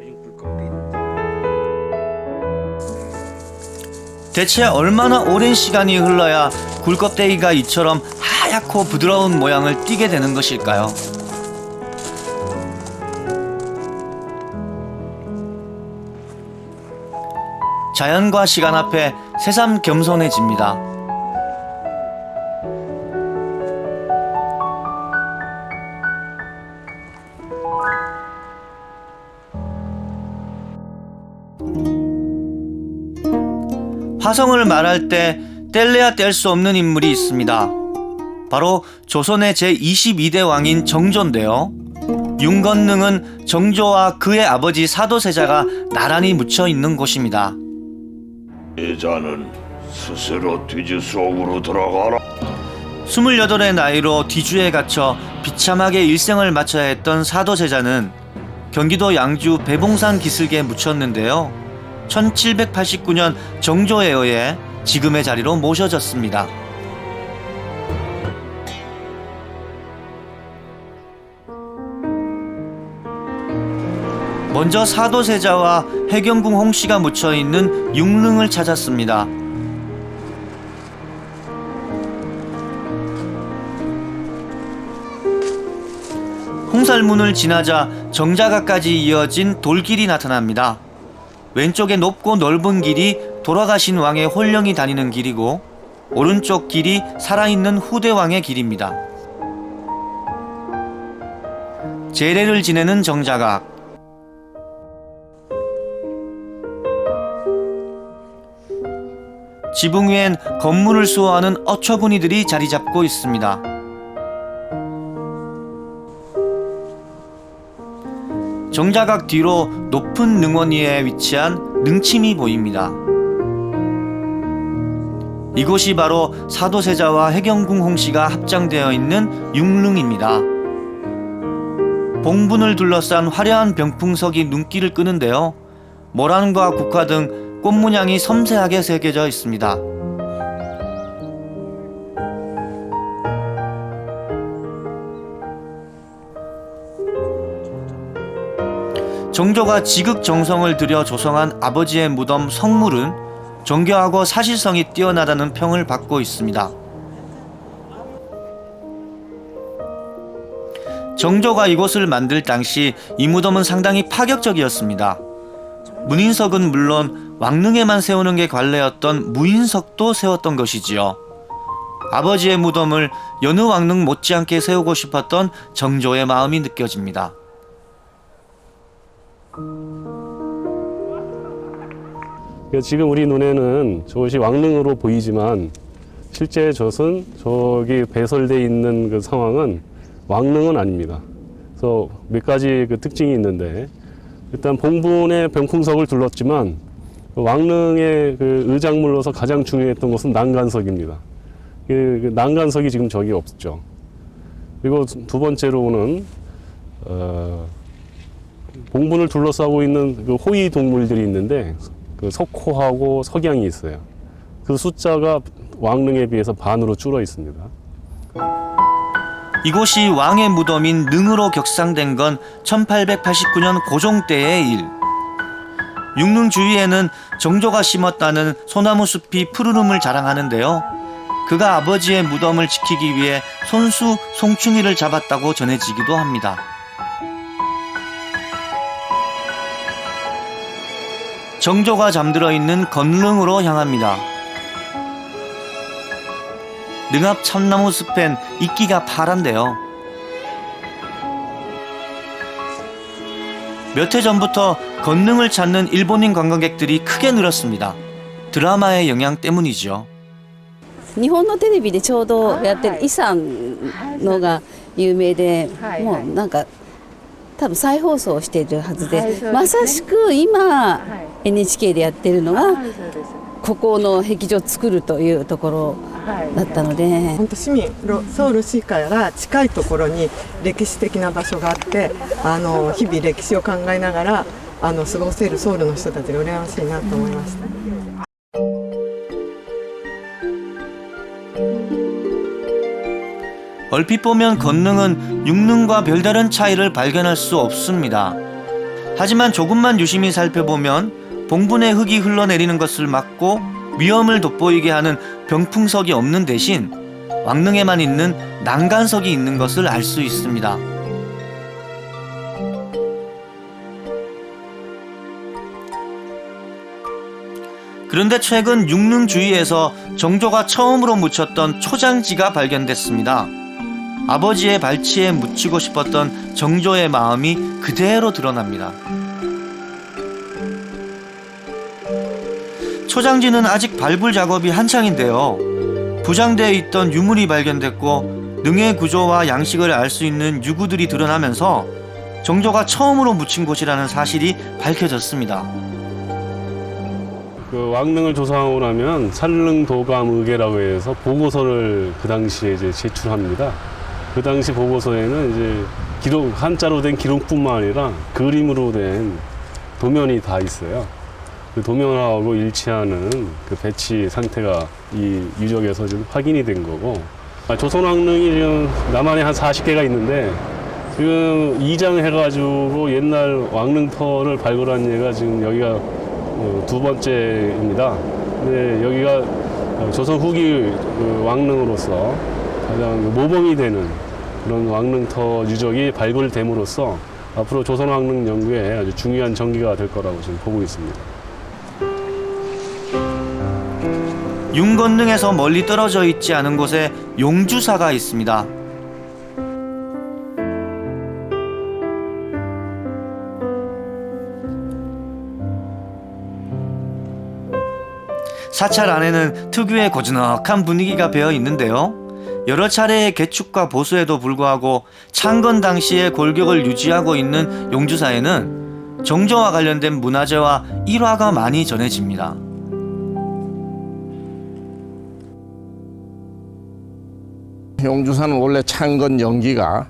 대체 얼마나 오랜 시간이 흘러야 굴껍데기가 이처럼 하얗고 부드러운 모양을 띠게 되는 것일까요? 자연과 시간 앞에 새삼 겸손해집니다. 화성을 말할 때 뗄래야 뗄 수 없는 인물이 있습니다. 바로 조선의 제22대 왕인 정조인데요. 윤건능은 정조와 그의 아버지 사도세자가 나란히 묻혀 있는 곳입니다. 세자는 스스로 뒤지 속으로 들어가라. 28의 나이로 뒤주에 갇혀 비참하게 일생을 마쳐야 했던 사도세자는 경기도 양주 배봉산 기슭에 묻혔는데요. 1789년 정조에 의해 지금의 자리로 모셔졌습니다. 먼저 사도세자와 해경궁 홍씨가 묻혀있는 융릉을 찾았습니다. 홍살문을 지나자 정자가까지 이어진 돌길이 나타납니다. 왼쪽에 높고 넓은 길이 돌아가신 왕의 혼령이 다니는 길이고 오른쪽 길이 살아있는 후대왕의 길입니다. 제례를 지내는 정자각, 지붕 위엔 건물을 수호하는 어처구니들이 자리 잡고 있습니다. 정자각 뒤로 높은 능원 위에 위치한 능침이 보입니다. 이곳이 바로 사도세자와 해경궁 홍씨가 합장되어 있는 융릉입니다. 봉분을 둘러싼 화려한 병풍석이 눈길을 끄는데요. 모란과 국화 등 꽃 문양이 섬세하게 새겨져 있습니다. 정조가 지극정성을 들여 조성한 아버지의 무덤 성물은 정교하고 사실성이 뛰어나다는 평을 받고 있습니다. 정조가 이곳을 만들 당시 이 무덤은 상당히 파격적이었습니다. 문인석은 물론 왕릉에만 세우는 게 관례였던 무인석도 세웠던 것이지요. 아버지의 무덤을 여느 왕릉 못지않게 세우고 싶었던 정조의 마음이 느껴집니다. 지금 우리 눈에는 저것이 왕릉으로 보이지만 실제 저것은 저기 배설돼 있는 그 상황은 왕릉은 아닙니다. 그래서 몇 가지 그 특징이 있는데, 일단 봉분의 병풍석을 둘렀지만 왕릉의 그 의장물로서 가장 중요했던 것은 난간석입니다. 그 난간석이 지금 저기 없죠. 그리고 두 번째로는 봉분을 둘러싸고 있는 그 호위 동물들이 있는데 그 석호하고 석양이 있어요. 그 숫자가 왕릉에 비해서 반으로 줄어 있습니다. 이곳이 왕의 무덤인 능으로 격상된 건 1889년 고종 때의 일. 융릉 주위에는 정조가 심었다는 소나무 숲이 푸르름을 자랑하는데요. 그가 아버지의 무덤을 지키기 위해 손수 송충이를 잡았다고 전해지기도 합니다. 정조가 잠들어 있는 건릉으로 향합니다. 능합 참나무 숲엔 이끼가 파란데요. 몇 해 전부터 건릉을 찾는 일본인 관광객들이 크게 늘었습니다. 드라마의 영향 때문이죠. 日本のテレビでちょうどやってるイさんのが有名で、もうなんか多分再放送してるはずで、まさしく今 NHK でやってるのがここの壁画を作るというところだったので、本当市民ソウル市から近いところに歴史的な場所があって、日々歴史を考えながら過ごせるソウルの人たちが羨ましいなと思いました。 얼핏 보면 건릉은 육릉과 별다른 차이를 발견할 수 없습니다. 하지만 조금만 유심히 살펴보면 봉분의 흙이 흘러내리는 것을 막고 위험을 돋보이게 하는 병풍석이 없는 대신 왕릉에만 있는 난간석이 있는 것을 알 수 있습니다. 그런데 최근 육릉 주위에서 정조가 처음으로 묻혔던 초장지가 발견됐습니다. 아버지의 발치에 묻히고 싶었던 정조의 마음이 그대로 드러납니다. 초장지는 아직 발굴 작업이 한창인데요. 부장되어 있던 유물이 발견됐고 능의 구조와 양식을 알 수 있는 유구들이 드러나면서 정조가 처음으로 묻힌 곳이라는 사실이 밝혀졌습니다. 그 왕릉을 조사하고 나면 산릉도감의계라고 해서 보고서를 그 당시에 이제 제출합니다. 그 당시 보고서에는 이제 기록, 한자로 된 기록뿐만 아니라 그림으로 된 도면이 다 있어요. 그 도면하고 일치하는 그 배치 상태가 이 유적에서 지금 확인이 된 거고, 조선 왕릉이 지금 남한에 한 40개가 있는데 지금 이장해가지고 옛날 왕릉터를 발굴한 예가 지금 여기가 두 번째입니다. 근데 여기가 조선 후기 왕릉으로서 가장 모범이 되는 그런 왕릉터 유적이 발굴됨으로써 앞으로 조선 왕릉 연구에 아주 중요한 전기가 될 거라고 지금 보고 있습니다. 윤건릉에서 멀리 떨어져 있지 않은 곳에 용주사가 있습니다. 사찰 안에는 특유의 고즈넉한 분위기가 배어 있는데요. 여러 차례의 개축과 보수에도 불구하고 창건 당시의 골격을 유지하고 있는 용주사에는 정조와 관련된 문화재와 일화가 많이 전해집니다. 용주사는 원래 창건 연기가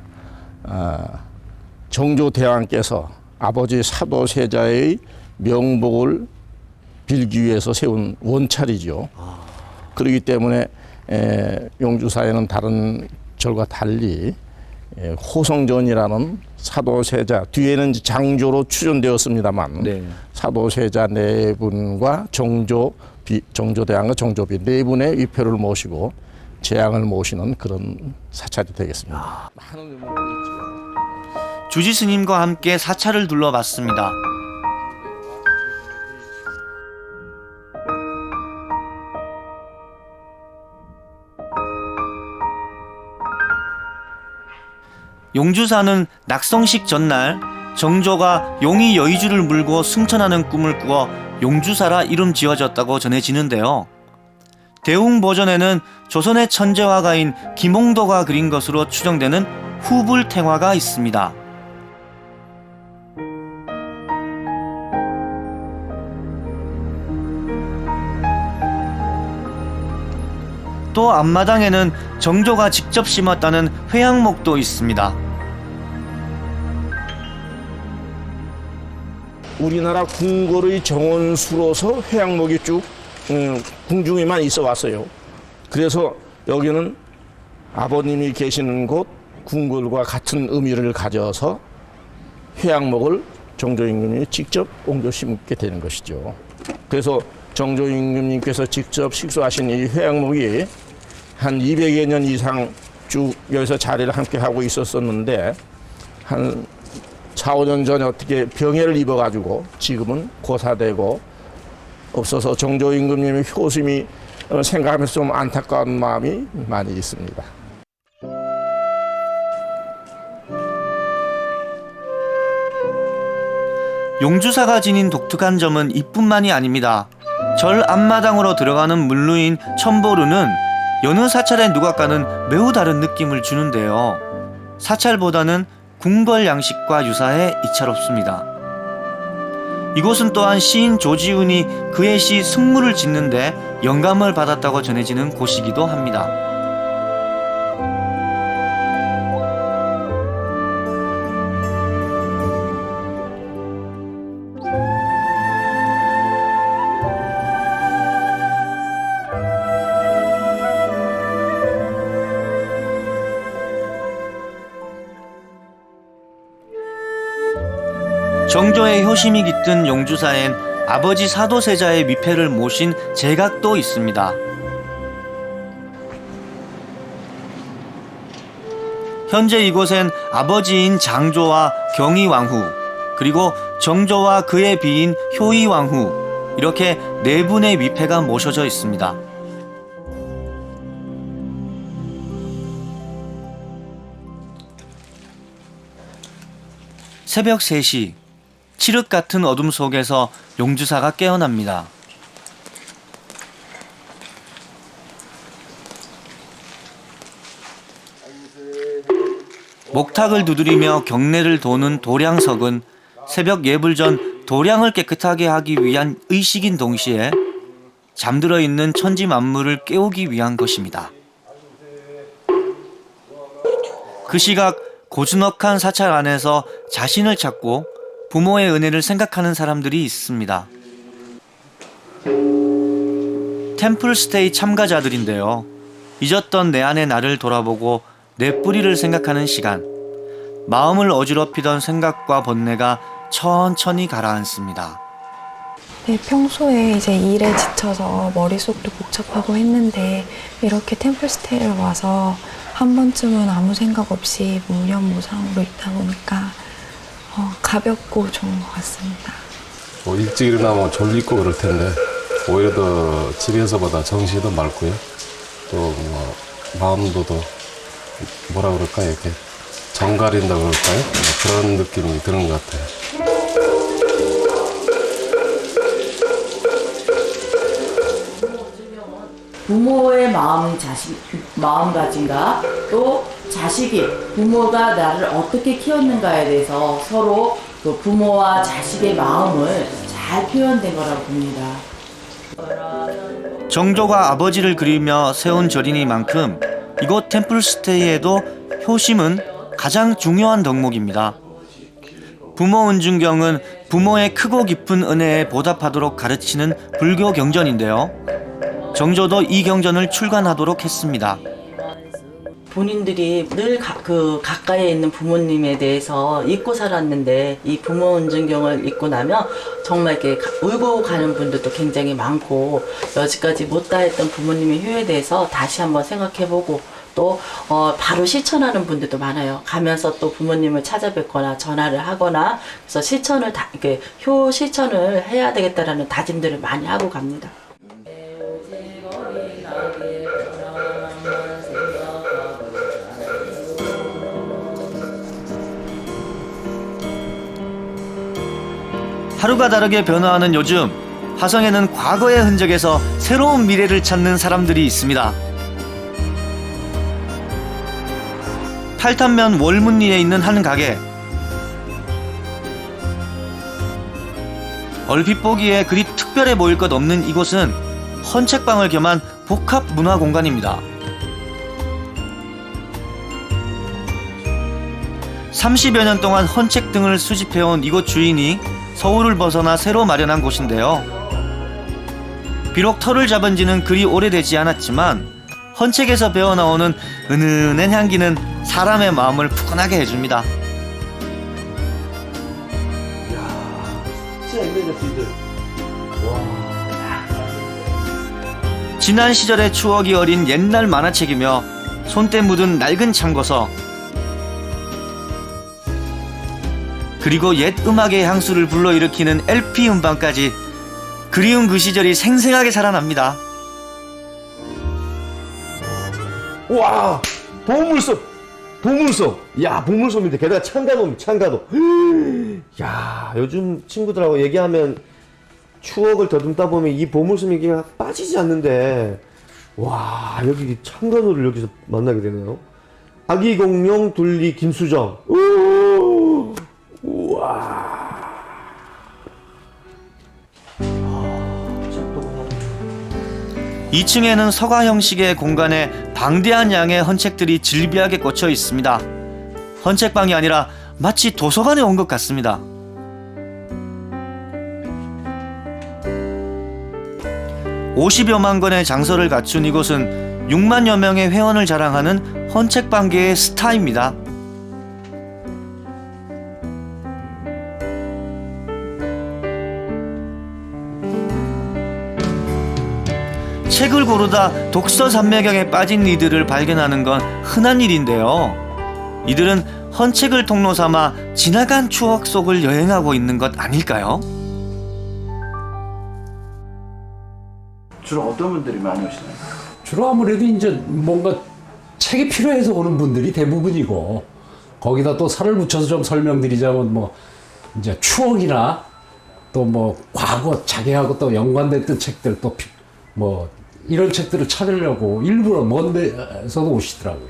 정조 대왕께서 아버지 사도세자의 명복을 빌기 위해서 세운 원찰이죠. 그렇기 때문에 용주사에는 다른 절과 달리 호성전이라는 사도세자, 뒤에는 장조로 추존되었습니다만 사도세자 네 분과 정조대왕과 정조비 네 분의 위패를 모시고 재앙을 모시는 그런 사찰이 되겠습니다. 주지 스님과 함께 사찰을 둘러봤습니다. 용주사는 낙성식 전날 정조가 용이 여의주를 물고 승천하는 꿈을 꾸어 용주사라 이름 지어졌다고 전해지는데요. 대웅 버전에는 조선의 천재화가인 김홍도가 그린 것으로 추정되는 후불탱화가 있습니다. 또 앞마당에는 정조가 직접 심었다는 회양목도 있습니다. 우리나라 궁궐의 정원수로서 회양목이 쭉 궁중에만 있어 왔어요. 그래서 여기는 아버님이 계시는 곳 궁궐과 같은 의미를 가져서 회양목을 정조 임금님이 직접 옮겨 심게 되는 것이죠. 그래서 정조 임금님께서 직접 식수하신 이 회양목이 한 200여 년 이상 쭉 여기서 자리를 함께 하고 있었었는데 한 4, 5년 전에 어떻게 병해를 입어가지고 지금은 고사되고 없어서 정조 임금님의 효심이 생각하면서 좀 안타까운 마음이 많이 있습니다. 용주사가 지닌 독특한 점은 이뿐만이 아닙니다. 절 앞마당으로 들어가는 문루인 천보루는 여느 사찰의 누각과는 매우 다른 느낌을 주는데요. 사찰보다는 궁궐 양식과 유사해 이차롭습니다. 이곳은 또한 시인 조지훈이 그의 시 승무를 짓는데 영감을 받았다고 전해지는 곳이기도 합니다. 정조의 효심이 깃든 용주사엔 아버지 사도세자의 미패를 모신 제각도 있습니다. 현재 이곳엔 아버지인 장조와 경희왕후, 그리고 정조와 그의 비인 효의왕후, 이렇게 네 분의 미패가 모셔져 있습니다. 새벽 3시, 칠흑 같은 어둠 속에서 용주사가 깨어납니다. 목탁을 두드리며 경내를 도는 도량석은 새벽 예불 전 도량을 깨끗하게 하기 위한 의식인 동시에 잠들어 있는 천지 만물을 깨우기 위한 것입니다. 그 시각 고즈넉한 사찰 안에서 자신을 찾고 부모의 은혜를 생각하는 사람들이 있습니다. 템플스테이 참가자들인데요. 잊었던 내 안의 나를 돌아보고 내 뿌리를 생각하는 시간. 마음을 어지럽히던 생각과 번뇌가 천천히 가라앉습니다. 네, 평소에 이제 일에 지쳐서 머릿속도 복잡하고 했는데 이렇게 템플스테이를 와서 한 번쯤은 아무 생각 없이 무념무상으로 있다 보니까 가볍고 좋은 것 같습니다. 일찍 일어나면 졸리고 그럴 텐데 오히려 더 집에서보다 정신이 더 맑고요. 또 마음도 더 뭐라 그럴까요? 이렇게 정가린다 그럴까요? 그런 느낌이 드는 것 같아요. 부모의 마음가짐과 또 자식이 부모가 나를 어떻게 키웠는가에 대해서 서로 그 부모와 자식의 마음을 잘 표현된 거라고 봅니다. 정조가 아버지를 그리며 세운 절이니만큼 이곳 템플스테이에도 효심은 가장 중요한 덕목입니다. 부모 은중경은 부모의 크고 깊은 은혜에 보답하도록 가르치는 불교 경전인데요. 정조도 이 경전을 출간하도록 했습니다. 본인들이 늘 가까이에 있는 부모님에 대해서 잊고 살았는데 이 부모 은중경을 읽고 나면 정말 이렇게 울고 가는 분들도 굉장히 많고 여지까지 못다했던 부모님의 효에 대해서 다시 한번 생각해보고 또 바로 실천하는 분들도 많아요. 가면서 또 부모님을 찾아뵙거나 전화를 하거나 그래서 실천을 이렇게 효 실천을 해야 되겠다라는 다짐들을 많이 하고 갑니다. 하루가 다르게 변화하는 요즘, 화성에는 과거의 흔적에서 새로운 미래를 찾는 사람들이 있습니다. 팔탄면 월문리에 있는 한 가게. 얼핏 보기에 그리 특별해 보일 것 없는 이곳은 헌책방을 겸한 복합 문화 공간입니다. 30여 년 동안 헌책 등을 수집해온 이곳 주인이 서울을 벗어나 새로 마련한 곳인데요. 비록 터를 잡은 지는 그리 오래되지 않았지만 헌책에서 배어나오는 은은한 향기는 사람의 마음을 푸근하게 해줍니다. 지난 시절의 추억이 어린 옛날 만화책이며 손때 묻은 낡은 참고서, 그리고 옛 음악의 향수를 불러일으키는 LP 음반까지 그리운 그 시절이 생생하게 살아납니다. 와, 보물섬. 야, 보물섬인데 게다가 창가도. 야, 요즘 친구들하고 얘기하면 추억을 더듬다 보면 이 보물섬 얘기가 빠지지 않는데, 와, 여기 창간호를 여기서 만나게 되네요. 아기 공룡 둘리 김수정. 우와. 2층에는 서가 형식의 공간에 방대한 양의 헌책들이 질비하게 꽂혀 있습니다. 헌책방이 아니라 마치 도서관에 온 것 같습니다. (50여만) 권의 장서를 갖춘 이곳은 6만여 명의 회원을 자랑하는 헌책방계의 스타입니다. 책을 고르다 독서 산매경에 빠진 이들을 발견하는 건 흔한 일인데요. 이들은 헌책을 통로 삼아 지나간 추억 속을 여행하고 있는 것 아닐까요? 주로 어떤 분들이 많이 오시나요? 주로 아무래도 이제 뭔가 책이 필요해서 오는 분들이 대부분이고, 거기다 또 살을 붙여서 좀 설명드리자면 뭐 이제 추억이나 또 뭐 과거 자기하고 또 연관됐던 책들, 또 뭐 이런 책들을 찾으려고 일부러 먼 데서도 오시더라고요.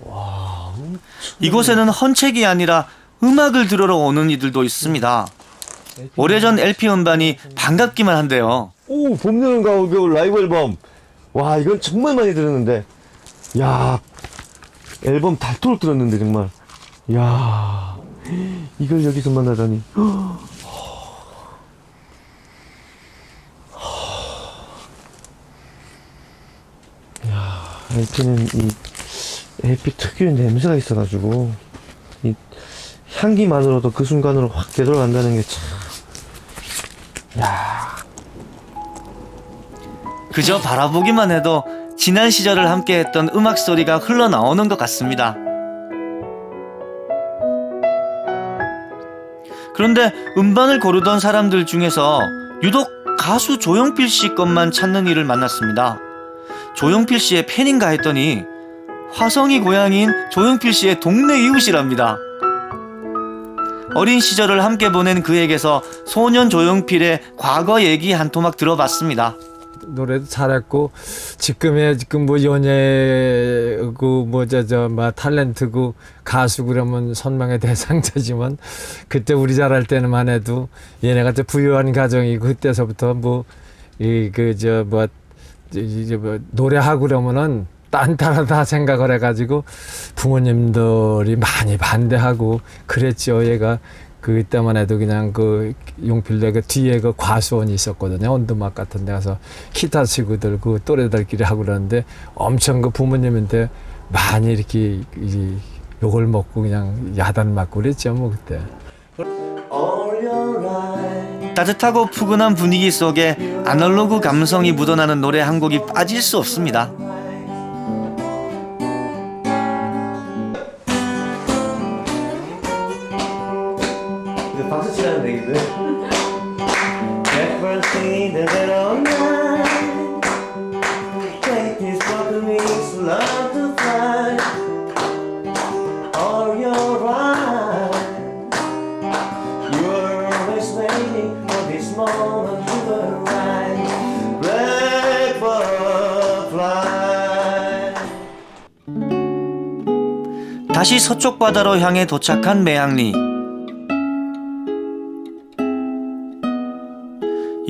와, 이곳에는 헌책이 아니라 음악을 들으러 오는 이들도 있습니다. 오래전 LP 음반이 반갑기만 한데요. 오, 봄, 여름, 가을, 겨울 라이브 앨범. 와, 이건 정말 많이 들었는데. 야, 앨범 닳도록 들었는데 정말. 야, 이걸 여기서 만나다니. 야, LP는 이 LP 특유의 냄새가 있어가지고 이 향기만으로도 그 순간으로 확 되돌아간다는 게 참. 야. 그저 바라보기만 해도 지난 시절을 함께했던 음악 소리가 흘러나오는 것 같습니다. 그런데 음반을 고르던 사람들 중에서 유독 가수 조용필 씨 것만 찾는 이를 만났습니다. 조용필 씨의 팬인가 했더니 화성이 고향인 조용필 씨의 동네 이웃이랍니다. 어린 시절을 함께 보낸 그에게서 소년 조용필의 과거 얘기 한 토막 들어봤습니다. 노래도 잘했고 지금 뭐 연예고 뭐 탤런트고 가수 그러면 선망의 대상자지만 그때 우리 잘할 때는만 해도 얘네가 부유한 가정이고 그때서부터 노래하고 그러면은 딴따라다 생각을 해가지고 부모님들이 많이 반대하고 그랬죠. 얘가 그때만 해도 그냥 그 용필대 그 뒤에 그 과수원이 있었거든요. 언두막 같은 데 가서 기타 치고들 그 또래들끼리 하고 그러는데 엄청 그 부모님한테 많이 이렇게 욕을 먹고 그냥 야단 맞고 그랬죠. 뭐 그때. 따뜻하고 푸근한 분위기 속에 아날로그 감성이 묻어나는 노래 한 곡이 빠질 수 없습니다. 박수 치라는 얘기들. Never seen the little night. Take this walking wings, love to fly. All your right. You're always waiting for this moment to arrive. Black butterfly. 다시 서쪽 바다로 향해 도착한 매항리.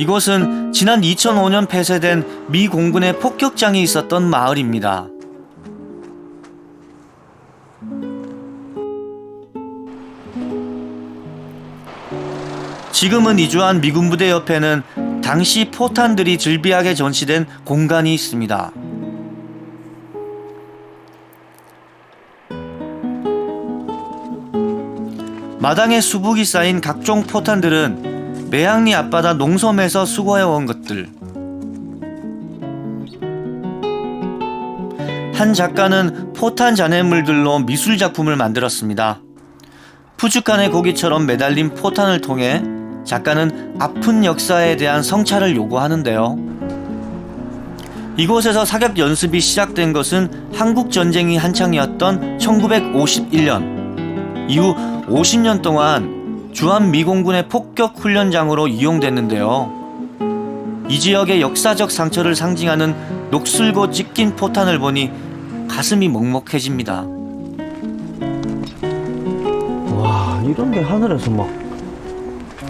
이곳은 지난 2005년 폐쇄된 미 공군의 폭격장이 있었던 마을입니다. 지금은 이주한 미군 부대 옆에는 당시 포탄들이 즐비하게 전시된 공간이 있습니다. 마당에 수북이 쌓인 각종 포탄들은 매양리 앞바다 농섬에서 수거해온 것들. 한 작가는 포탄 잔해물들로 미술 작품을 만들었습니다. 푸주칸의 고기처럼 매달린 포탄을 통해 작가는 아픈 역사에 대한 성찰을 요구하는데요. 이곳에서 사격 연습이 시작된 것은 한국 전쟁이 한창이었던 1951년. 이후 50년 동안 주한미공군의 폭격 훈련장으로 이용됐는데요. 이 지역의 역사적 상처를 상징하는 녹슬고 찢긴 포탄을 보니 가슴이 먹먹해집니다. 와, 이런데 하늘에서 막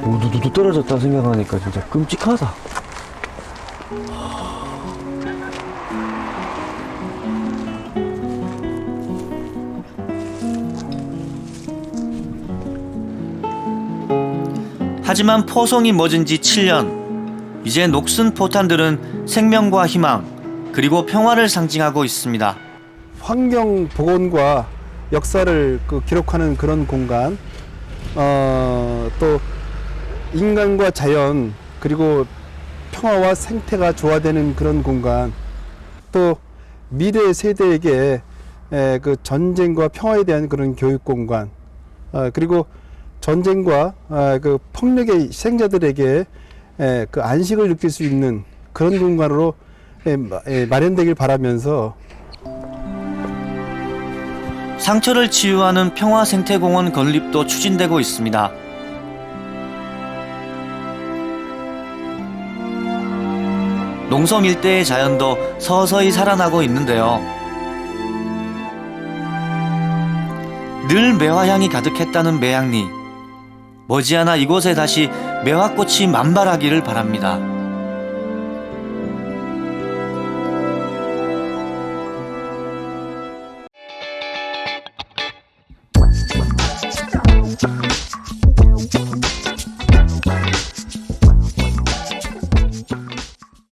우두두두 떨어졌다 생각하니까 진짜 끔찍하다. 하지만 포송이 멎은 지 7년. 이제 녹슨 포탄들은 생명과 희망, 그리고 평화를 상징하고 있습니다. 환경 복원과 역사를 기록하는 그런 공간, 또 인간과 자연, 그리고 평화와 생태가 조화되는 그런 공간, 또 미래 세대에게 그 전쟁과 평화에 대한 그런 교육 공간, 그리고 전쟁과 그 폭력의 희생자들에게 그 안식을 느낄 수 있는 그런 공간으로 마련되길 바라면서, 상처를 치유하는 평화생태공원 건립도 추진되고 있습니다. 농섬 일대의 자연도 서서히 살아나고 있는데요. 늘 매화향이 가득했다는 매양리. 머지않아 이곳에 다시 매화꽃이 만발하기를 바랍니다.